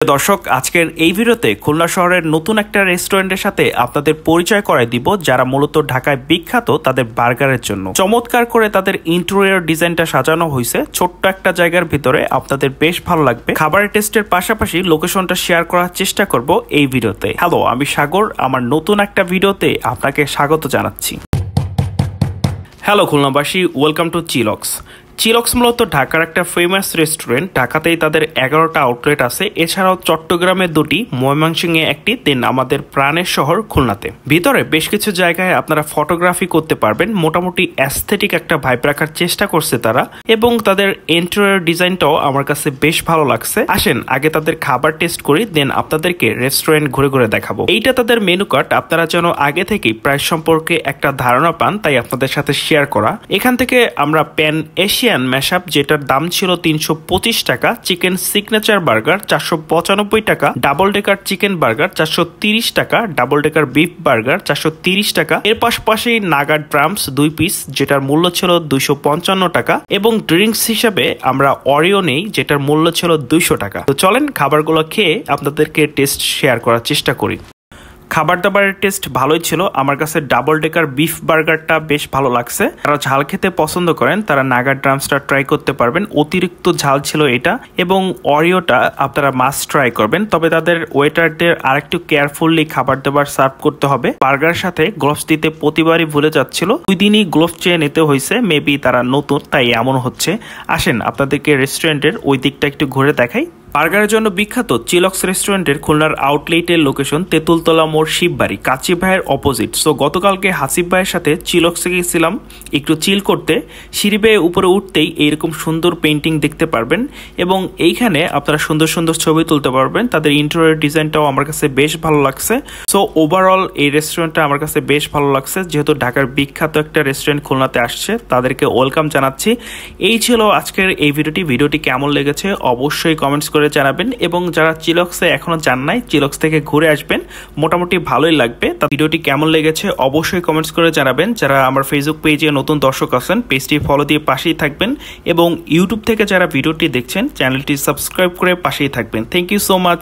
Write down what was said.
দর্শক আজকের এই ভিডিওতে খুলনা শহরের নতুন একটা রেস্টুরেন্টের সাথে আপনাদের পরিচয় করায় দিব যারা মূলত ঢাকায় বিখ্যাত তাদের বার্গারের জন্য। চমৎকার করে তাদের ইন্টেরিয়র ডিজাইনটা সাজানো হয়েছে ছোট্ট একটা জায়গার ভিতরে, আপনাদের বেশ ভালো লাগবে। খাবারের টেস্টের পাশাপাশি লোকেশনটা শেয়ার করার চেষ্টা করব এই ভিডিওতে। হ্যালো, আমি সাগর, আমার নতুন একটা ভিডিওতে আপনাকে স্বাগত জানাচ্ছি। হ্যালো খুলনাবাসী, ওয়েলকাম টু চিলক্স। চিলক্স মূলত ঢাকার একটা ফেমাস রেস্টুরেন্ট। ঢাকাতেই তাদের 11টা আউটলেট আছে, এছাড়াও চট্টগ্রামে 2টি, ময়মনসিংহে 1টি, দেন আমাদের প্রাণের শহর খুলনাতে। ভিতরে বেশ কিছু জায়গায় আপনারা ফটোগ্রাফি করতে পারবেন। মোটামুটি অ্যাস্থেটিক একটা ভাইব রাখার চেষ্টা করছে তারা, এবং তাদের ইন্টেরিয়র ডিজাইনটাও আমার কাছে বেশ ভালো লাগছে। আসেন আগে তাদের খাবার টেস্ট করি, দেন আপনাদেরকে রেস্টুরেন্ট ঘুরে ঘুরে দেখাবো। এইটা তাদের মেনু কার্ড, আপনারা যেন আগে থেকেই প্রাইস সম্পর্কে একটা ধারণা পান তাই আপনাদের সাথে শেয়ার করা। এখান থেকে আমরা প্যান এশিয়ান ম্যাশআপ, যেটার দাম ছিল 325 টাকা, চিকেন সিগনেচার বার্গার 495 টাকা, ডাবল ডেকার চিকেন বার্গার 430 টাকা, ডাবল ডেকার বিফ বার্গার 430 টাকা, এর পাশাপাশি নাগা ড্রামস 2 পিস যেটার মূল্য ছিল 255 টাকা, এবং ড্রিঙ্কস হিসাবে আমরা অরিও নেই যেটার মূল্য ছিল 200 টাকা। তো চলেন খাবারগুলো খেয়ে আপনাদেরকে টেস্ট শেয়ার করার চেষ্টা করি। খাবার দাবারের টেস্ট ভালোই ছিল, আমার কাছে ডাবল ডেকার বিফ বার্গারটা বেশ ভালো লাগছে। যারা ঝাল খেতে পছন্দ করেন তারা নাগা ড্রামসটা ট্রাই করতে পারবেন, অতিরিক্ত ঝাল ছিল এটা, এবং অরিওটা আপনারা মাস্ট ট্রাই করবেন। তবে তাদের ওয়েটারদের আরেকটু কেয়ারফুললি খাবার দাবার সার্ভ করতে হবে। বার্গারের সাথে গ্লোভস দিতে প্রতিবারই ভুলে যাচ্ছিল, 2 দিনই গ্লোভস চেয়ে নিতে হয়েছে, মেবি তারা নতুন তাই এমন হচ্ছে। আসেন আপনাদেরকে রেস্টুরেন্টের ওই দিকটা একটু ঘুরে দেখাই। বার্গারের জন্য বিখ্যাত চিলক্স রেস্টুরেন্টের খুলনার আউটলেটের লোকেশন তেঁতুলতলা মোড়, শিববাড়ি, কাচি ভাইয়ের অপোজিট। সো গতকালকে হাসিব ভাইয়ের সাথে চিলক্সে গিয়েছিলাম একটু চিল করতে। সিঁড়ি বেয়ে উপরে উঠতেই এইরকম সুন্দর পেন্টিং দেখতে পারবেন, এবং এইখানে আপনারা সুন্দর সুন্দর ছবি তুলতে পারবেন। তাদের ইন্টেরিয়র ডিজাইনটাও আমার কাছে বেশ ভালো লাগছে। সো ওভারঅল এই রেস্টুরেন্টটা আমার কাছে বেশ ভালো লাগছে। যেহেতু ঢাকার বিখ্যাত একটা রেস্টুরেন্ট খুলনাতে আসছে, তাদেরকে ওয়েলকাম জানাচ্ছি। এই ছিল আজকের এই ভিডিওটি কেমন লেগেছে অবশ্যই কমেন্টস করে জানাবেন, এবং যারা চিলক্সে এখনো যান নাই চিলক্স থেকে ঘুরে আসবেন, মোটামুটি ভালোই লাগবে। তা ভিডিওটি কেমন লেগেছে অবশ্যই কমেন্টস করে জানাবেন। যারা আমার ফেসবুক পেজে নতুন দর্শক আছেন পেজটি ফলো দিয়ে পাশেই থাকবেন, এবং ইউটিউব থেকে যারা ভিডিওটি দেখছেন চ্যানেলটি সাবস্ক্রাইব করে পাশেই থাকবেন। Thank you so much.